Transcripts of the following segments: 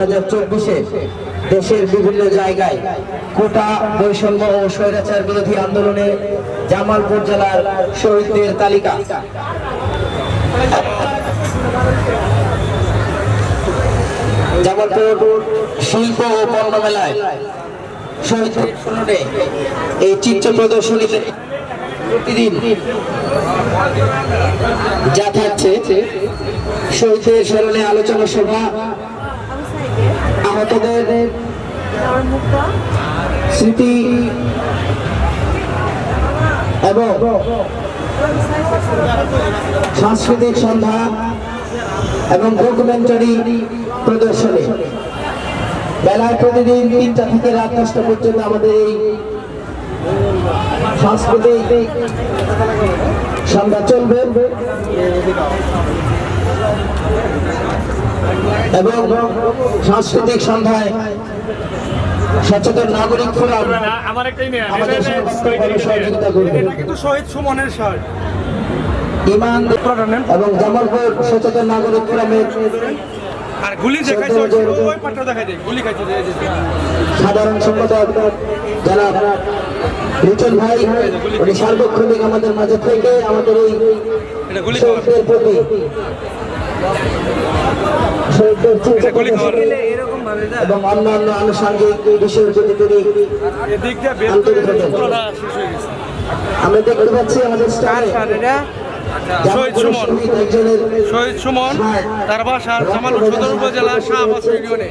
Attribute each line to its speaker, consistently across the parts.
Speaker 1: 2024 দেশের বিভিন্ন জায়গায় কোটা বৈষম্য ও স্বৈরাচার বিরোধী আন্দোলনে জামালপুর জেলার শহীদদের তালিকা। জামালপুর শিল্প ও পণ্য মেলায় শহীদদের স্মরণে এই চিত্র প্রদর্শনীতে প্রতিদিন যা থাকছে শহীদদের স্মরণে আলোচনা সভা, আহতদের স্মৃতি এবং সাংস্কৃতিক সন্ধ্যা এবং ডকুমেন্টারি প্রদর্শনী। বেলায় প্রতিদিন 3টা থেকে রাত 10টা পর্যন্ত আমাদের এই সাংস্কৃতিক সন্ধ্যা চলবে এবং সাংস্কৃতিক সন্ধ্যায় সচেতন নাগরিক ফোরাম আমাদের সহযোগিতা করবে।
Speaker 2: শহীদ সুমনের শার্ট
Speaker 1: ইমান এবং জামালপুর সচেতন নাগরিক ফোরামের
Speaker 2: আর গুলি দেখাইছে ওই পাটটা দেখাই দে গুলি খাইছে
Speaker 1: সাধারণ সম্পাদক জনাব লিটন ভাই, উনি সার্বক্ষণিক আমাদের মাঝে থেকে আমাদের এই শহীদদের প্রতি এবং অন্যান্য আনুষঙ্গিক বিষয়ের প্রতি তিনি আন্তরিক হতেন। আমরা দেখতে পাচ্ছি আমাদের
Speaker 2: শহীদ সুমন তার বাসা জামালপুর সদর উপজেলা শাহবাজ ইউনিয়নে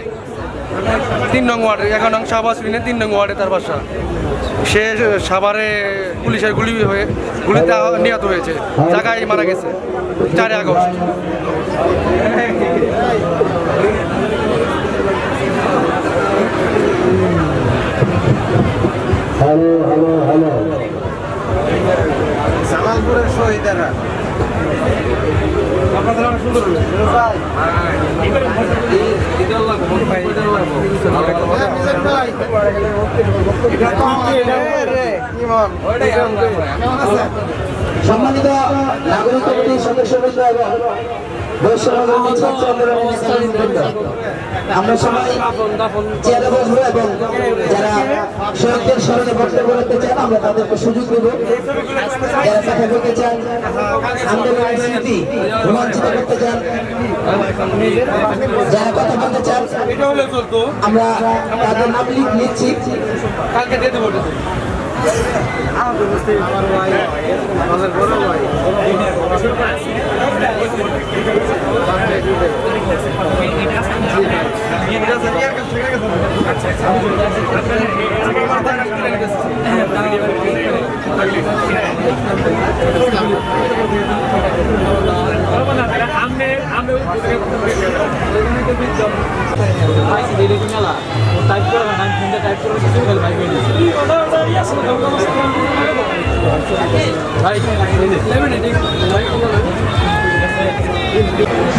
Speaker 2: 3 নং ওয়ার্ডে 11 নং শাহবাজ ইউনিয়নে 3 নং ওয়ার্ডে তার বাসা। সে সাভারে পুলিশের গুলিতে নিহত হয়েছে, জায়গায় মারা গেছে 4 আগস্ট।
Speaker 1: হ্যালো হ্যালো হ্যালো
Speaker 2: জামালপুরের শহীদেরা
Speaker 1: সম্মানিত নাগরিক কমিটির সদস্যবৃন্দ এবং আমরা সবাই চেয়ারে বসবো এবং যারা শহীদদের স্মরণে বক্তব্য রাখতে চান আমরা তাদেরকে সুযোগ দেব। যারা কথা বলতে চান, আন্দোলনের স্মৃতি রোমাঞ্চিত করতে চান, যারা কথা বলতে চান আমরা তাদের নাম নিচ্ছি।
Speaker 2: কালকে দিয়ে দেবো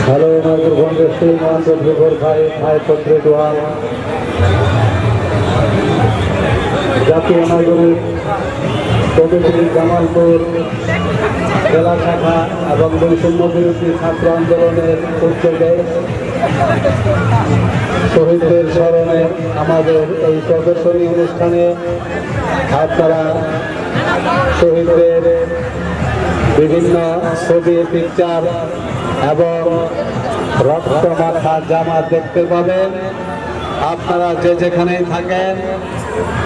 Speaker 3: হ্যালো নাগরগঞ্জের শ্রীমান চন্দ্রপুর ভাই পত্রে দোয়াল জাতীয় নাগরিক কমিটি জামালপুর জেলা শাখা এবং বৈষম্য বিরোধী ছাত্র আন্দোলনের উদ্যোগে শহীদদের স্মরণে আমাদের এই প্রদর্শনী অনুষ্ঠানে আপনারা শহীদদের বিভিন্ন ছবি, পিকচার এবং রক্ত মাখা জামা দেখতে পাবেন। আপনারা যে যেখানেই থাকেন,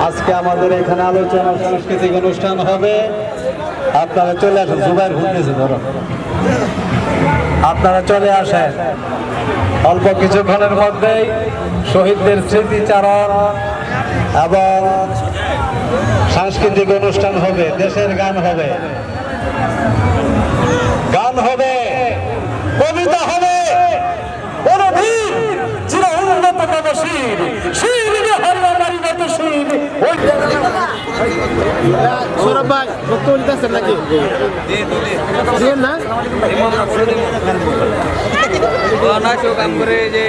Speaker 3: আজকে আমাদের এখানে আলোচনা সাংস্কৃতিক অনুষ্ঠান হবে। আপনারা চলে আসেন, জুবাইর ঘুরতেছে ধরো, আপনারা চলে আসেন। অল্প কিছুক্ষণের মধ্যেই শহীদদের স্মৃতিচারণ এবং সাংস্কৃতিক অনুষ্ঠান হবে, দেশের গান হবে, কবিতা হবে।
Speaker 4: সৌরভ ভাই বক্তব্য নিতেছেন নাকি না?
Speaker 2: কাম করে যে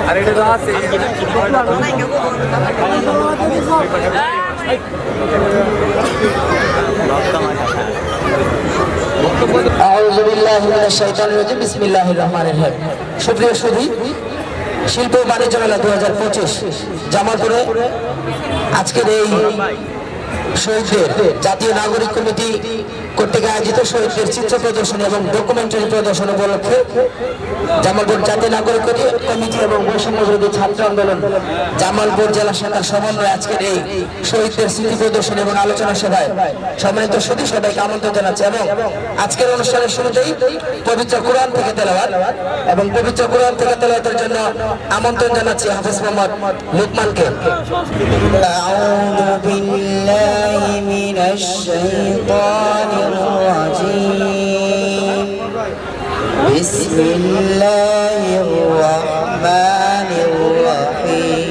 Speaker 2: আর এটা তো আছে
Speaker 1: আউযু বিল্লাহি মিনাশ শাইতানির রাজিম বিসমিল্লাহির রহমানির রহিম। সুপ্রিয় সুধী, শিল্প ও বাণিজ্য মেলা 2025 জামালপুরে আজকের এই শহীদদের জাতীয় নাগরিক কমিটি কর্তৃক আয়োজিত শহীদদের চিত্র প্রদর্শনী এবং ডকুমেন্টারি প্রদর্শন উপলক্ষে জামালপুর জাতীয় নাগরিক কমিটি এবং বৈষম্য বিরোধী ছাত্র আন্দোলন জামালপুর জেলা শাখার সমন্বয়ে আজকের এই শহীদদের স্মৃতি প্রদর্শনী এবং আলোচনা সভায় সম্মানিত সুধী সবাইকে আমন্ত্রণ জানাচ্ছি। এবং আজকের অনুষ্ঠানের শুরুতেই পবিত্র কোরআন থেকে তেলাওয়াত এবং পবিত্র কোরআন থেকে তেলাওয়াতের জন্য আমন্ত্রণ জানাচ্ছি হাফেজ মোহাম্মদ লুকমানকে। আউযু বিল্লাহি মিনাশ শাইতানির রাজিম। বিসমিল্লাহির রহমানির রহিম।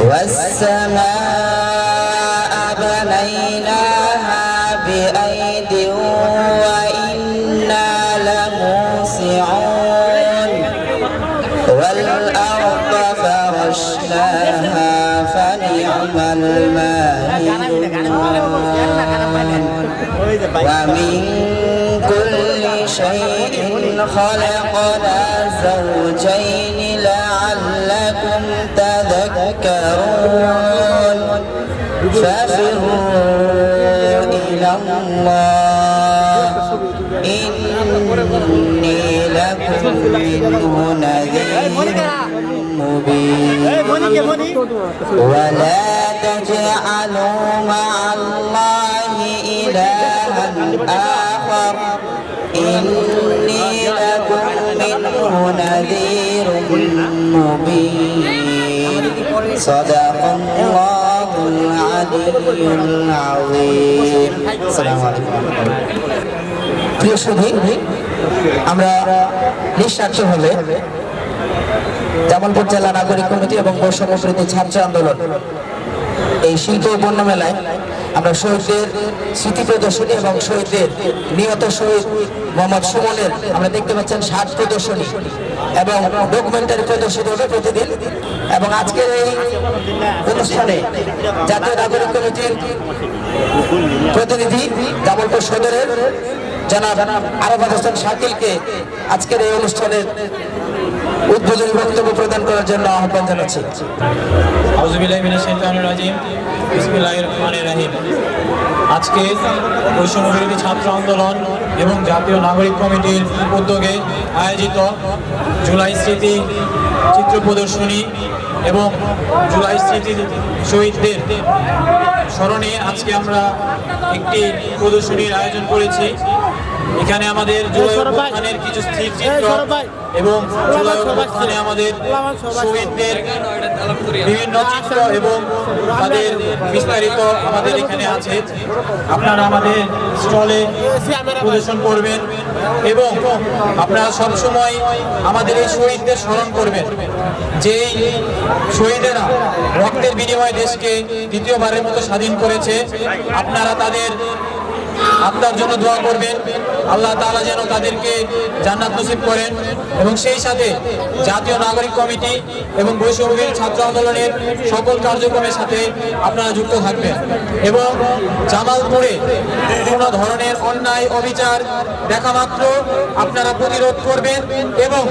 Speaker 1: ওয়াস-সামাআ বানাইনাহা বিআইদিন ওয়া ইন্না লামুসিউন ওয়াল আরদা ফারাশনাহা ফানি'মাল মাহিদুন ومن كل شيء خلقنا زوجين لعلكم تذكرون ففروا إلى الله إني لكم منه نذير مبين ولا تجعلوا مع الله إلها آخر إني لكم منه نذير مبين صدق الله العلي العظيم السلام عليكم প্রিয় সুধী, আমরা নিঃস্বার্থভাবে জামালপুর জেলা নাগরিক কমিটি এবং বৈষম্য বিরোধী ছাত্র আন্দোলন এই শিল্প ও পণ্য মেলায় আমরা শহীদদের স্মৃতি প্রদর্শনী এবং শহীদদের নিহত শহীদ মোহাম্মদ সুমনের আমরা দেখতে পাচ্ছেন সাজ প্রদর্শনী এবং ডকুমেন্টারি প্রদর্শিত হবে প্রতিদিন। এবং আজকের এই অনুষ্ঠানে জাতীয় নাগরিক কমিটির প্রতিনিধি জামালপুর সদরের জনাব আরাফাত হোসেন শাকিলকে আজকের এই অনুষ্ঠানের উদ্বোধনী বক্তব্য প্রদান করার জন্য আহ্বান জানাচ্ছি।
Speaker 5: আউযু বিল্লাহি মিনাশ শাইতানির রাজিম বিসমিল্লাহির রহমানির রহিম। আজকে বৈষম্য বিরোধী ছাত্র আন্দোলন এবং জাতীয় নাগরিক কমিটির উদ্যোগে আয়োজিত জুলাই স্মৃতি চিত্র প্রদর্শনী এবং জুলাই স্মৃতি শহীদদের স্মরণে আজকে আমরা একটি প্রদর্শনীর আয়োজন করেছি। এখানে আমাদের জুলাই অভ্যুত্থানের কিছু স্থিরচিত্র এবং জুলাই অভ্যুত্থানে আমাদের শহীদদের বিভিন্ন চিত্র এবং তাদের বিস্তারিত আমাদের এখানে আছে। আপনারা আমাদের স্টলে প্রদর্শন করবেন এবং আপনারা সবসময় আমাদের এই শহীদদের স্মরণ করবেন, যেই শহীদেরা রক্তের বিনিময়ে দেশকে দ্বিতীয়বারের মতো স্বাধীন করেছে। আপনারা তাদের আত্মার জন্য দোয়া করবেন, আল্লাহ তাআলা যেন তাদেরকে জান্নাত নসিব করেন। এবং সেই সাথে জাতীয় নাগরিক কমিটি এবং বৈষম্য বিরোধী ছাত্র আন্দোলনের সকল কার্যক্রমের সাথে আপনারা যুক্ত থাকবেন এবং জামালপুরে কোনো ধরনের অন্যায় অবিচার দেখা মাত্র আপনারা প্রতিরোধ করবেন এবং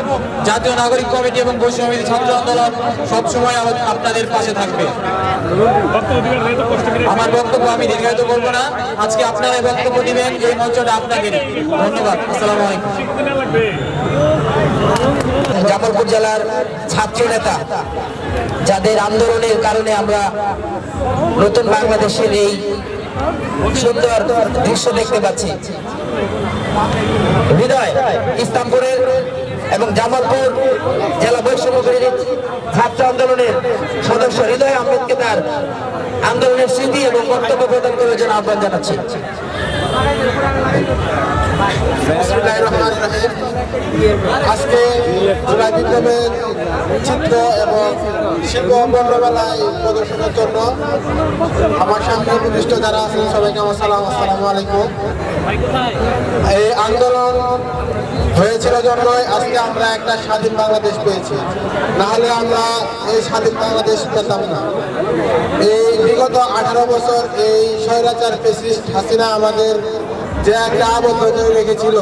Speaker 5: জাতীয় নাগরিক কমিটি এবং বৈষম্য বিরোধী ছাত্র আন্দোলন সবসময় আপনাদের পাশে থাকবে। আমার বক্তব্য আমি দীর্ঘায়িত করব না, আজকে আপনারা বক্তব্য দিবেন, এই মঞ্চটা আপনাদের। ধন্যবাদ। আসসালামু আলাইকুম।
Speaker 1: জামালপুর জেলার ছাত্র নেতা যাদের আন্দোলনের কারণে আমরা নতুন বাংলাদেশের এই সুন্দর দৃশ্য দেখতে পাচ্ছি। হৃদয় ইসলামপুরের এবং জামালপুর জেলা বৈষম্য বিরোধী ছাত্র আন্দোলনের সদস্য হৃদয় আহমেদকে তার আন্দোলনের স্মৃতি এবং বক্তব্য প্রদান করার জন্য আহ্বান জানাচ্ছি।
Speaker 4: আজকে জুলাই বিপ্লবের চিত্র এবং শিল্প বন্ধমেলায় প্রদর্শনের জন্য আমার সামনে উপবিষ্ট যারা আছেন সবাইকে আমার সালাম, আসসালামু আলাইকুম। এই আন্দোলন হয়েছিল জন্যই আজকে আমরা একটা স্বাধীন বাংলাদেশ পেয়েছি, না হলে আমরা এই স্বাধীন বাংলাদেশ পেতাম না। এই বিগত 18 বছর এই স্বৈরাচার ফ্যাসিস্ট হাসিনা আমাদের যে একটা আবদ্ধ করে রেখেছিল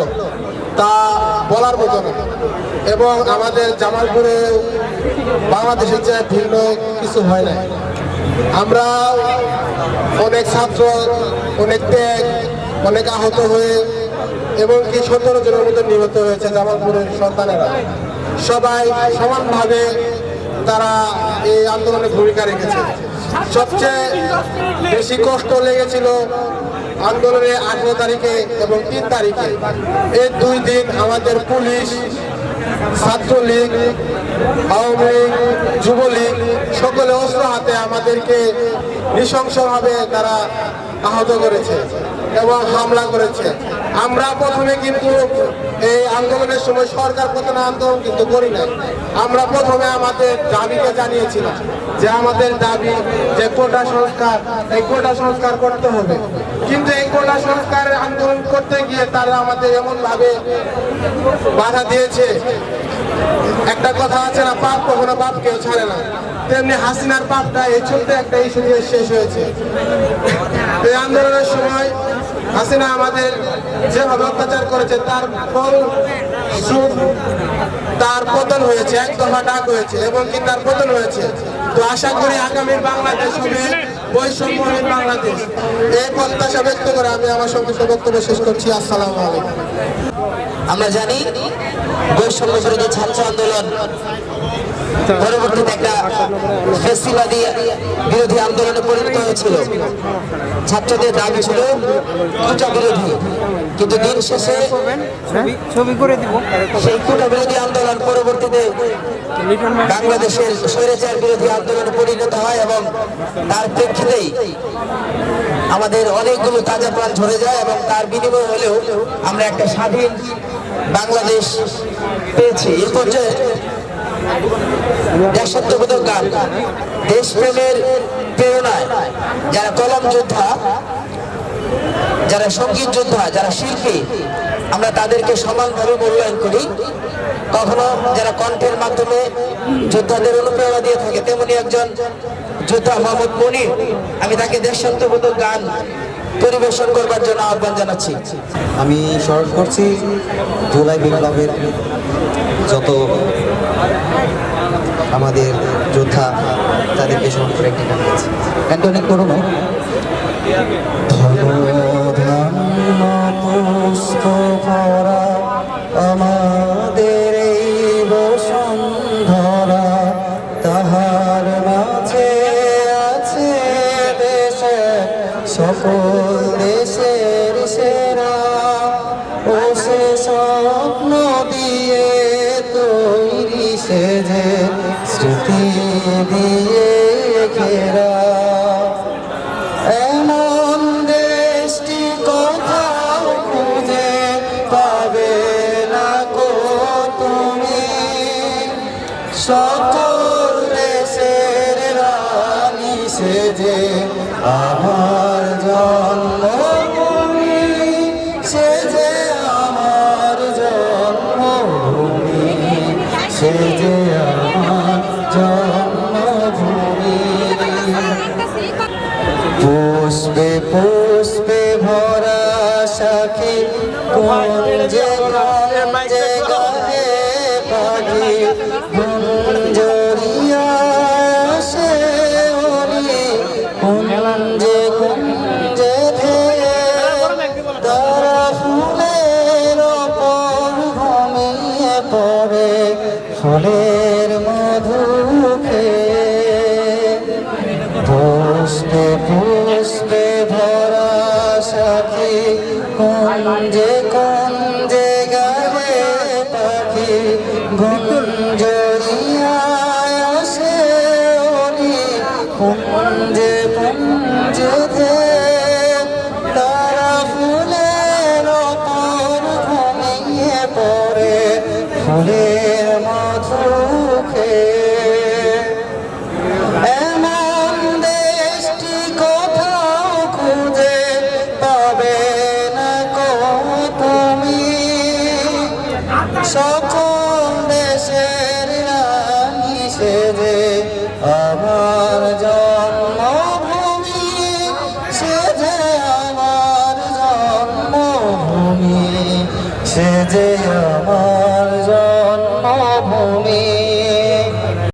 Speaker 4: তা বলার মতো না। এবং আমাদের জামালপুরে বাংলাদেশের চেয়ে ভিন্ন কিছু হয় না। আমরা অনেক ছাত্র, অনেক ত্যাগ, অনেক আহত হয়ে এবং কি 17 জনের মতো নিহত হয়েছে জামালপুরের সন্তানেরা। সবাই সমানভাবে তারা এই আন্দোলনে ভূমিকা রেখেছে। সবচেয়ে বেশি কষ্ট লেগেছিল আন্দোলনের 18 তারিখে এবং 3 তারিখে। এই 2 দিন আমাদের পুলিশ, ছাত্রলীগ, আওয়ামী লীগ, যুবলীগ সকলে অস্ত্র হাতে আমাদেরকে নৃশংসভাবে তারা আহত করেছে এবং হামলা করেছে। আমরা প্রথমে কিন্তু এই আন্দোলনের সময় সরকার পতন আন্দোলন কিন্তু করি নাই। আমরা প্রথমে আমাদের দাবিকে জানিয়েছিলাম যে আমাদের দাবি যে কোটা সংস্কার, এই কোটা সংস্কার করতে হবে। কিন্তু এই কোটা সংস্কারের আন্দোলন করতে গিয়ে তারা আমাদের এমন ভাবে বাধা দিয়েছে। একটা কথা আছে না, পাপ কখনো বাপ কেউ ছাড়ে না, তেমনি হাসিনার পাপটা এই ছোট্ট একটা ইস্যু দিয়ে শেষ হয়েছে। এই আন্দোলনের সময় হাসিনা আমাদের যেভাবে অত্যাচার করেছে তার ফল তার পতন হয়েছে, এক দফা ডাক হয়েছে এবং কি তার পতন হয়েছে। তো আশা করি আগামীর বাংলাদেশ হবে বৈষম্যহীন বাংলাদেশ। এই প্রত্যাশা ব্যক্ত করে আমি আমার সংক্ষিপ্ত বক্তব্য শেষ করছি। আসসালামু আলাইকুম।
Speaker 1: আমরা জানি বৈষম্য বিরোধী ছাত্র আন্দোলন পরবর্তীতে একটা ফ্যাসিবাদী বিরোধী আন্দোলনে পরিণত হয়েছিল। ছাত্রদের দাবি ছিল কোটা বিরোধী, কিন্তু দিন শেষে সেই কোটা বিরোধী আন্দোলন পরবর্তীতে বাংলাদেশের স্বৈরাচার বিরোধী আন্দোলনে পরিণত হয় এবং তার প্রেক্ষিতেই আমাদের অনেকগুলো তাজা প্রাণ ঝরে যায় এবং তার বিনিময় হলেও আমরা একটা স্বাধীন বাংলাদেশ পেয়েছি। এই পর্যায়ে দেশাত্মবোধক গান, দেশপ্রেমের প্রেরণায় যারা কলম যোদ্ধা, যারা সঙ্গীত যোদ্ধা, যারা শিল্পী, আমরা তাদেরকে সমানভাবে মূল্যায়ন করি। কখনো যারা কণ্ঠের মাধ্যমে যোদ্ধাদের অনুপ্রেরণা দিয়ে থাকে, তেমনি একজন যোদ্ধা মোহাম্মদ মনির, আমি তাকে দেশাত্মবোধক গান পরিবেশন করবার জন্য আহ্বান জানাচ্ছি।
Speaker 6: আমি স্মরণ করছি জুলাই বিপ্লবের যত আমাদের যোদ্ধা, তাদেরকে স্মরণ করে একটি গান গেছি। গানটা অনেক পুরনো। পুষ্প ভরা আমাদের এই বসুন্ধরা, তাহার মাঝে আছে দেশে সকল দেশের সেরা, ও সে স্বপ্ন দিয়ে তৈরি সে যে স্মৃতি দিয়ে ঘেরা। এমন দেশটি কোথাও খুঁজে পাবে না কো তুমি, সকল দেশের রানী সে যে আমার জন্মভূমি, সে যে আমার জন্মভূমি, সে যে আমার জন্মভূমি। পুষ্পে পুষ্পে ভরা সাথী কুঞ্জে কুঞ্জে গাহে পাখি, গুঞ্জরিয়া সে ওলি কুঞ্জে কুঞ্জে ধেয়ে, তারা ফুলের ওপর ঘুমিয়ে পড়ে ফুলের মধু খেয়ে। পুষ্পে পুষ্পে ভরা সাথী কুঞ্জে কুঞ্জে গাহে পাখি, গুঞ্জরিয়ায় আসে ওলি কুঞ্জে কুঞ্জে ধেয়ে, তারা ফুলের ওপর ঘুমিয়ে পড়ে ফুলের মধু খেয়ে। এমন দেশটি কোথাও খুঁজে পাবে না কো তুমি, সকল দেশের রানী সে যে আমার জন্মভূমি, সে যে আমার জন্মভূমি, সে যে আমার জন্মভূমি।